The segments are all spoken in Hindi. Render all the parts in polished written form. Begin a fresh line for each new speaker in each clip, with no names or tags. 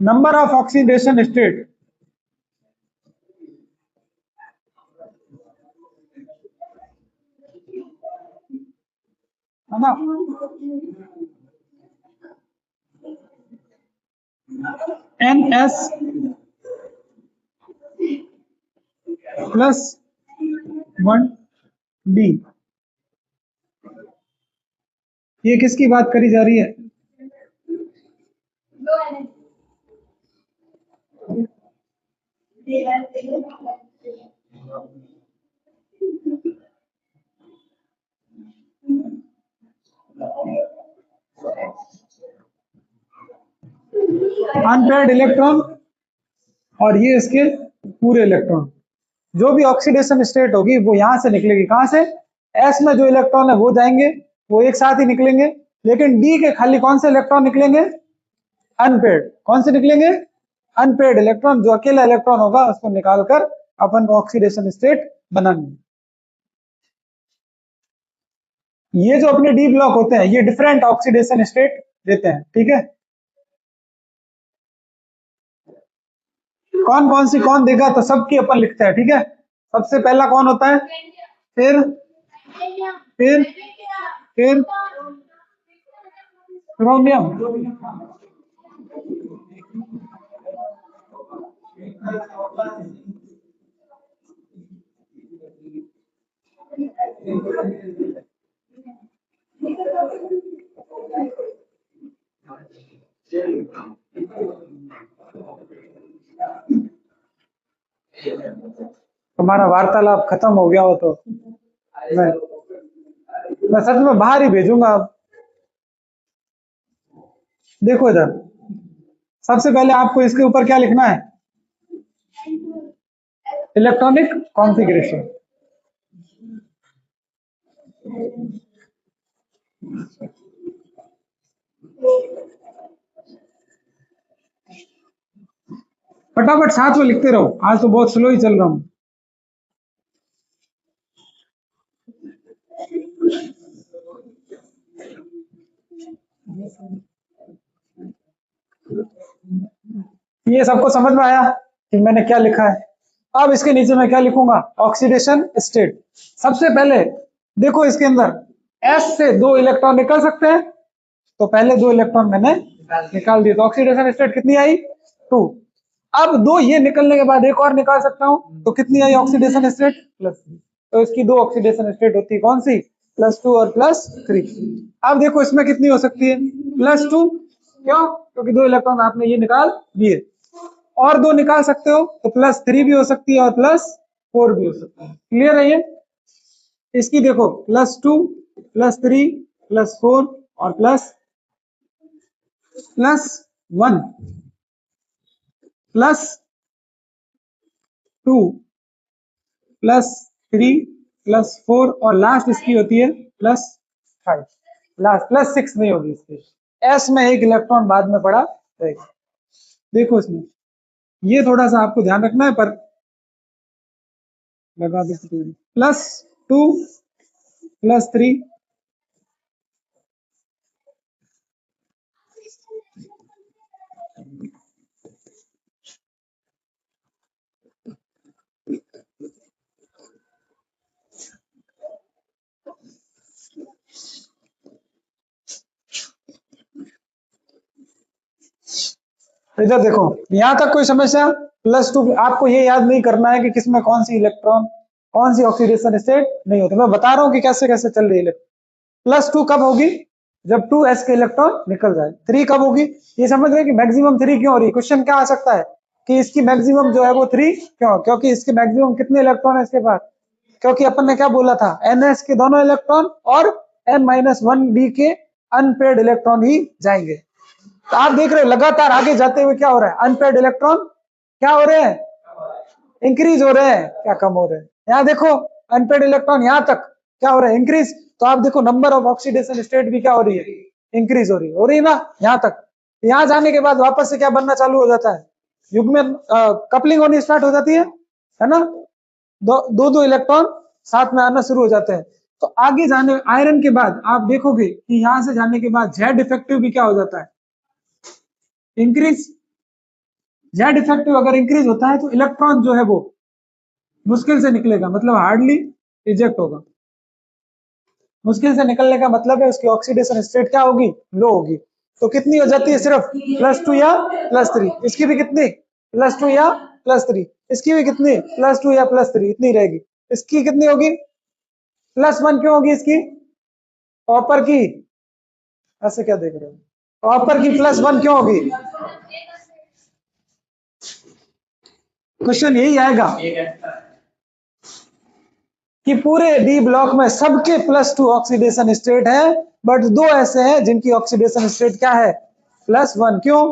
नंबर ऑफ ऑक्सीडेशन स्टेट, है ना, NS प्लस 1D, ये किसकी बात करी जा रही है? अनपेयर्ड इलेक्ट्रॉन और ये इसके पूरे इलेक्ट्रॉन, जो भी ऑक्सीडेशन स्टेट होगी वो यहां से निकलेगी, कहां से? एस में जो इलेक्ट्रॉन है वो जाएंगे, वो एक साथ ही निकलेंगे, लेकिन डी के खाली कौन से इलेक्ट्रॉन निकलेंगे? अनपेयर्ड। कौन से निकलेंगे? अनपेयर्ड इलेक्ट्रॉन, जो अकेला इलेक्ट्रॉन होगा उसको निकालकर अपन को ऑक्सीडेशन स्टेट बनानी। ये जो अपने डी ब्लॉक होते हैं ये डिफरेंट ऑक्सीडेशन स्टेट देते हैं, ठीक है। कौन कौन सी कौन देगा तो सबकी अपन लिखते हैं, ठीक है। सबसे पहला कौन होता है, फिर क्रोमियम, तुम्हारा वार्तालाप खत्म हो गया हो तो मैं सच में बाहर ही भेजूंगा। अब देखो इधर, सबसे पहले आपको इसके ऊपर क्या लिखना है? Electronic configuration. फटाफट साथ में लिखते रहो, आज तो बहुत स्लो ही चल रहा हूं। ये सबको समझ में आया कि मैंने क्या लिखा है? अब इसके नीचे मैं क्या लिखूंगा? Oxidation state. सबसे पहले देखो इसके अंदर S से 2 इलेक्ट्रॉन निकल सकते हैं, तो पहले 2 इलेक्ट्रॉन मैंने निकाल दिए, तो ऑक्सीडेशन स्टेट कितनी आई? 2। अब 2 ये निकलने के बाद एक और निकाल सकता हूं, तो कितनी आई ऑक्सीडेशन स्टेट? +3। तो इसकी 2 ऑक्सीडेशन स्टेट होती है, कौन सी? +2 और +3। अब देखो इसमें कितनी हो सकती है? +2। क्यों? क्योंकि 2 इलेक्ट्रॉन आपने ये निकाल दिए, और 2 निकाल सकते हो, तो +3 भी हो सकती है और +4 भी हो सकती है। क्लियर है ये? इसकी देखो +2 +3 +4 और +1 +2 +3 +4 और लास्ट इसकी होती है +5। लास्ट +6 नहीं होगी इसकी। एस में एक इलेक्ट्रॉन बाद में पड़ा रहेगा। देखो इसमें ये थोड़ा सा आपको ध्यान रखना है, पर लगा दो +2 +3 इधर देखो, यहां तक कोई समस्या? +2 आपको ये याद नहीं करना है कि किसमें कौन सी इलेक्ट्रॉन, कौन सी ऑक्सीडेशन स्टेट नहीं होती। मैं बता रहा हूं कि कैसे कैसे चल रही है। +2 कब होगी? जब 2s के इलेक्ट्रॉन निकल जाए। 3 कब होगी? ये समझ रहे हैं कि मैक्सिमम 3 क्यों हो रही है? क्वेश्चन क्या आ सकता है कि इसकी मैक्सिमम जो है वो 3 क्यों? क्योंकि इसके मैक्सिमम कितने इलेक्ट्रॉन है इसके पास? क्योंकि अपन ने क्या बोला था? ns के दोनों इलेक्ट्रॉन और n-1d के अनपेयर्ड इलेक्ट्रॉन ही जाएंगे। तो आप देख रहे हो लगातार आगे जाते हुए क्या हो रहा है? अनपेयर्ड इलेक्ट्रॉन क्या हो रहे हैं? इंक्रीज हो रहे हैं, क्या कम हो रहे हैं? यहाँ देखो अनपेयर्ड इलेक्ट्रॉन यहाँ तक क्या हो रहा है? इंक्रीज। तो आप देखो नंबर ऑफ ऑक्सीडेशन स्टेट भी क्या हो रही है? इंक्रीज हो रही है ना, यहाँ तक। यहाँ जाने के बाद वापस से क्या बनना चालू हो जाता है? युग्मन कपलिंग होनी स्टार्ट हो जाती है ना। दो इलेक्ट्रॉन साथ में आना शुरू हो जाते हैं। तो आगे जाने आयरन के बाद आप देखोगे कि यहां से जाने के बाद जेड इफेक्टिव भी क्या हो जाता है? इंक्रीज। जेड इफेक्टिव अगर इंक्रीज होता है तो इलेक्ट्रॉन जो है वो मुश्किल से निकलेगा, मतलब हार्डली रिजेक्ट होगा। मुश्किल से निकलने का मतलब है उसकी ऑक्सीडेशन स्टेट क्या होगी, लो होगी। तो कितनी हो जाती है, सिर्फ +2 या +3। इसकी भी कितनी, +2 या +3। इसकी भी कितनी, +2 या +3, इतनी रहेगी। इसकी कितनी होगी, +1 क्यों होगी इसकी, कॉपर की, ऐसे क्या देख रहे हो, कॉपर की +1 क्यों होगी, क्वेश्चन यही आएगा कि पूरे डी ब्लॉक में सबके +2 ऑक्सीडेशन स्टेट है, बट दो ऐसे हैं जिनकी ऑक्सीडेशन स्टेट क्या है, +1। क्यों,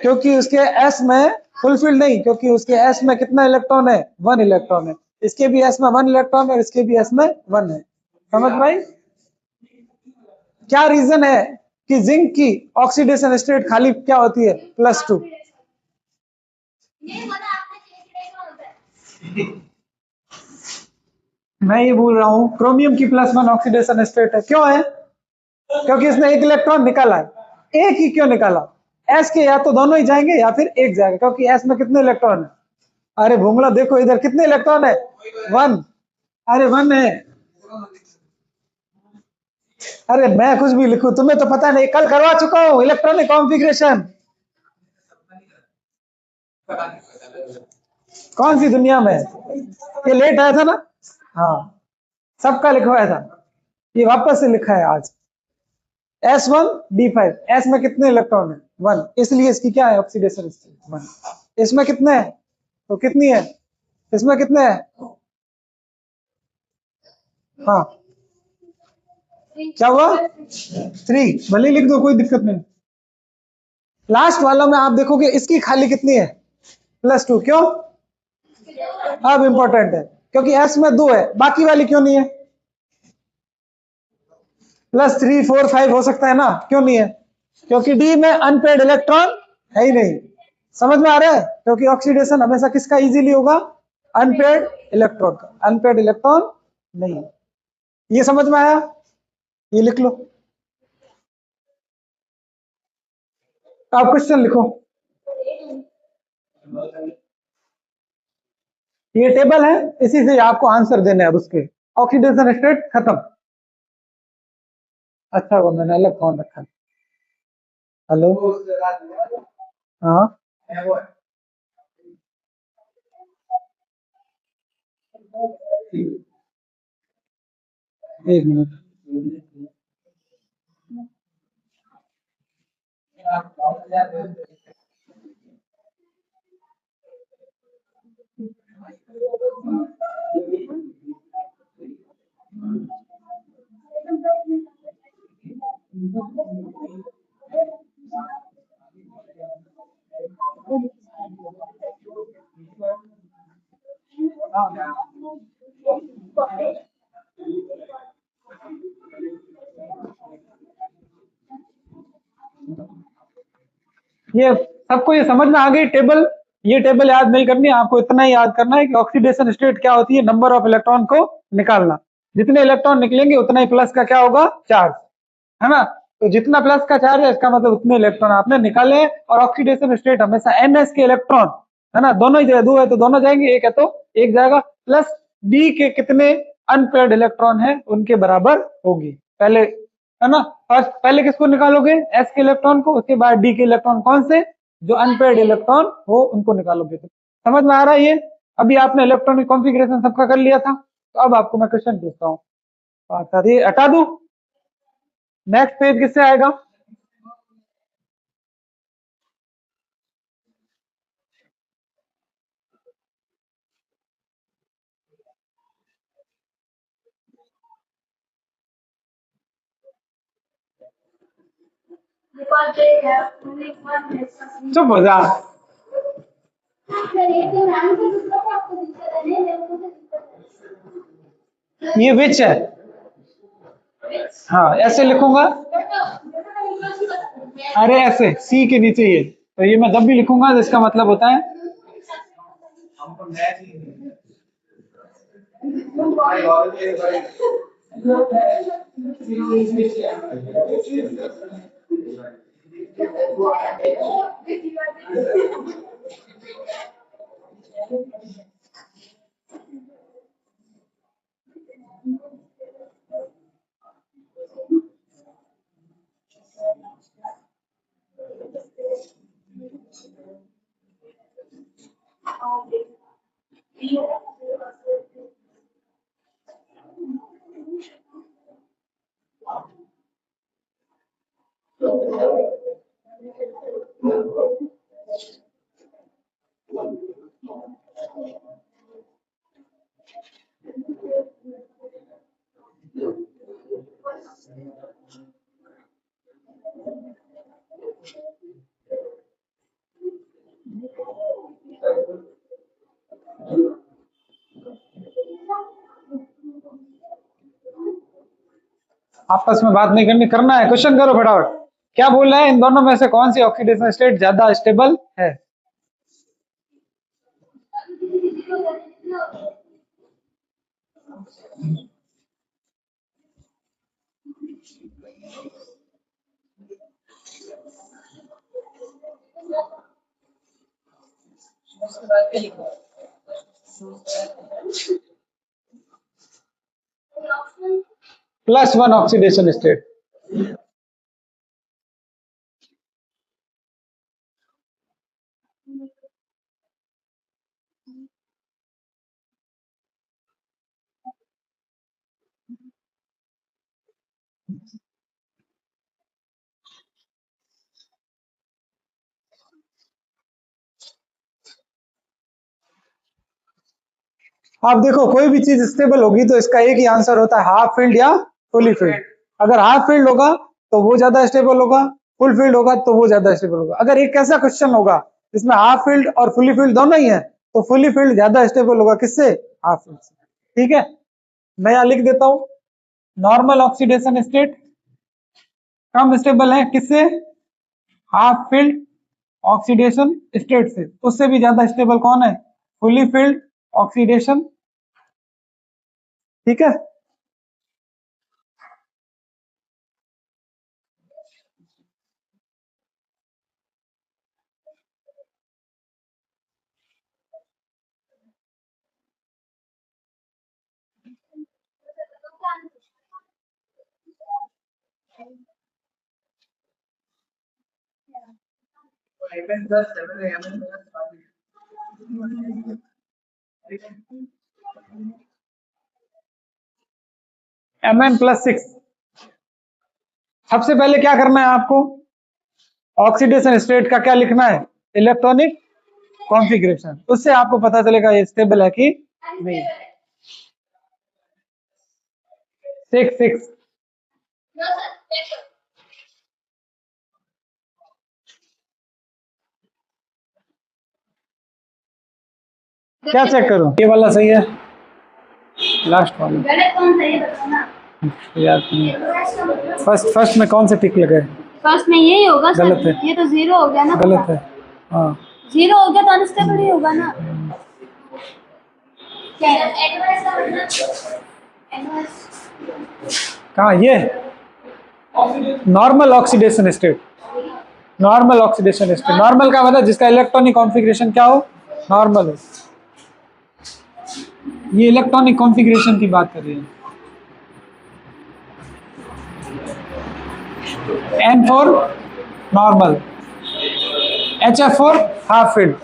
क्योंकि उसके एस में फुलफिल नहीं, क्योंकि उसके एस में कितना इलेक्ट्रॉन है, 1 इलेक्ट्रॉन है। इसके भी एस में 1 इलेक्ट्रॉन है और इसके भी एस में 1 है। समझ भाई, क्या रीजन है कि जिंक की ऑक्सीडेशन स्टेट खाली क्या होती है, +2। मैं ये बोल रहा हूं क्रोमियम की +1 ऑक्सीडेशन स्टेट है, क्यों है, क्योंकि इसने एक इलेक्ट्रॉन निकाला है। एक ही क्यों निकाला, एस के या तो दोनों ही जाएंगे या फिर एक जाएगा, क्योंकि एस में कितने इलेक्ट्रॉन है, अरे भूंगला देखो इधर कितने इलेक्ट्रॉन है, 1। अरे 1 है, अरे मैं कुछ भी लिखूं तुम्हें तो पता नहीं, कल करवा चुका हूं इलेक्ट्रॉनिक कॉन्फ़िगरेशन। कौन सी दुनिया में, ये लेट आया था ना, हाँ सबका लिखवाया था, ये वापस से लिखा है आज। S1D5, एस में कितने इलेक्ट्रॉन है, 1, इसलिए इसकी क्या है ऑक्सीडेशन स्टेट 1। इसमें कितने है, तो कितनी है, इसमें कितने है, हाँ क्या हुआ, 3, भले लिख दो कोई दिक्कत नहीं। लास्ट वालों में आप देखोगे इसकी खाली कितनी है, +2। क्यों, अब इंपॉर्टेंट है, क्योंकि एस में 2 है, बाकी वाली क्यों नहीं है, +3, 4, 5 हो सकता है ना, क्यों नहीं है, क्योंकि डी में अनपेड इलेक्ट्रॉन है ही नहीं। समझ में आ रहा है, क्योंकि ऑक्सीडेशन हमेशा किसका इजीली होगा, अनपेड इलेक्ट्रॉन का, अनपेड इलेक्ट्रॉन नहीं। ये समझ में आया, ये लिख लो। आप क्वेश्चन लिखो, ये टेबल है, इसी से आपको आंसर देने हैं। अब उसके ऑक्सीडेशन स्टेट खत्म। अच्छा वो मैंने अलग फोन रखा। हेलो, हाँ एक मिनट, ये सबको ये समझ में आ गई टेबल। ये टेबल याद नहीं करनी, आपको इतना ही याद करना है कि ऑक्सीडेशन स्टेट क्या होती है, नंबर ऑफ इलेक्ट्रॉन को निकालना। जितने इलेक्ट्रॉन निकलेंगे उतना ही प्लस का क्या होगा, चार्ज, है ना। तो जितना प्लस का चार्ज है इसका मतलब उतने इलेक्ट्रॉन आपने निकाले हैं। और ऑक्सीडेशन स्टेट हमेशा ns के इलेक्ट्रॉन, है ना, दोनों ही जाए, दो है तो दोनों जाएंगे, एक है तो एक जाएगा, प्लस डी के कितने अनपेयर्ड इलेक्ट्रॉन है उनके बराबर होगी पहले, है ना। फर्स्ट पहले किसको निकालोगे, एस के इलेक्ट्रॉन को, उसके बाद डी के इलेक्ट्रॉन, कौन से, जो अनपेयर्ड इलेक्ट्रॉन हो उनको निकालोगे। तो समझ में आ रहा है ये, अभी आपने इलेक्ट्रॉनिक कॉन्फ़िगरेशन सबका कर लिया था। तो अब आपको मैं क्वेश्चन पूछता हूँ, ये हटा दूं, नेक्स्ट पेज किससे आएगा, चुप हो जा, ये विच है, हाँ ऐसे लिखूंगा, अरे ऐसे सी के नीचे ये, तो ये मैं जब भी लिखूंगा तो इसका मतलब होता है, आपस में बात नहीं करनी, करना है, क्वेश्चन करो फटाफट। क्या बोल रहा है, इन दोनों में से कौन सी ऑक्सीडेशन स्टेट ज्यादा स्टेबल है? +1 ऑक्सीडेशन स्टेट। आप देखो, कोई भी चीज स्टेबल होगी तो इसका एक ही आंसर होता है, हाफ फील्ड या फुली फील्ड। अगर हाफ फील्ड होगा तो वो ज्यादा स्टेबल होगा, फुल फील्ड होगा तो वो ज्यादा स्टेबल होगा। अगर एक ऐसा क्वेश्चन होगा जिसमें हाफ फील्ड और फुली फील्ड दोनों ही है तो फुली फील्ड ज्यादा स्टेबल होगा, किससे? हाफ फील्ड से। ठीक है, मैं यहां लिख देता हूं, नॉर्मल ऑक्सीडेशन स्टेट कम स्टेबल है, किससे? हाफ फील्ड ऑक्सीडेशन स्टेट से। उससे भी ज्यादा स्टेबल कौन है? Fully field oxidation. ठीक है, Mn+6। सबसे पहले क्या करना है आपको? ऑक्सीडेशन स्टेट का क्या लिखना है? Electronic configuration. उससे आपको पता चलेगा ये स्टेबल है कि नहीं। 6 क्या चेक करूं? ये वाला सही है, लास्ट वाला
गलत कौन सा है बताना
याद नहीं। फर्स्ट में कौन से टिक लगे?
फर्स्ट में यही होगा सर।
गलत है,
ये तो जीरो हो गया ना।
गलत है। हाँ,
जीरो हो गया तो अनस्टेबल ही होगा ना। क्या है एडवांस का मतलब?
कहाँ ये? Normal oxidation state. Normal oxidation state, normal का मतलब जिसका इलेक्ट्रॉनिक कॉन्फ़िगरेशन क्या हो? नॉर्मल हो। ये इलेक्ट्रॉनिक कॉन्फ़िगरेशन की बात कर रही है। N for normal, HF for half field,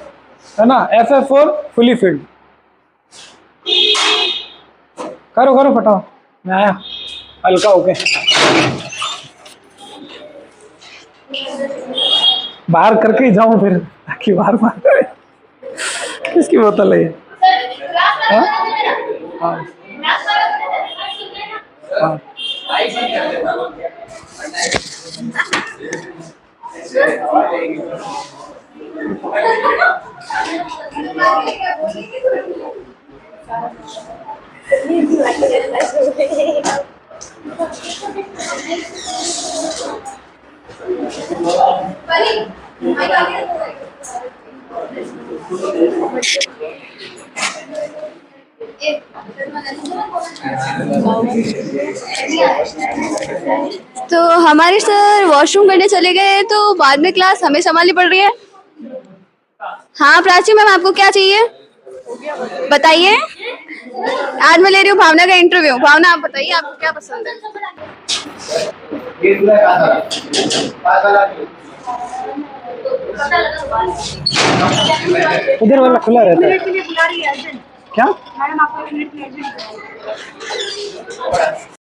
है ना, FF फॉर फुली फील्ड। करो करो फटाओ, मैं आया हल्का हो गया। बाहर करके ही जाऊं फिर, ताकि बार बार किसकी बोतल है ये? हाँ? हाँ। हाँ।
तो हमारे सर वॉशरूम करने चले गए तो बाद में क्लास हमें संभालनी पड़ रही है। हाँ प्राची मैम, आपको क्या चाहिए बताइए। आज मैं ले रही हूँ भावना का इंटरव्यू। भावना आप बताइए, आपको क्या पसंद है?
इधर वाला खुला रहता है क्या?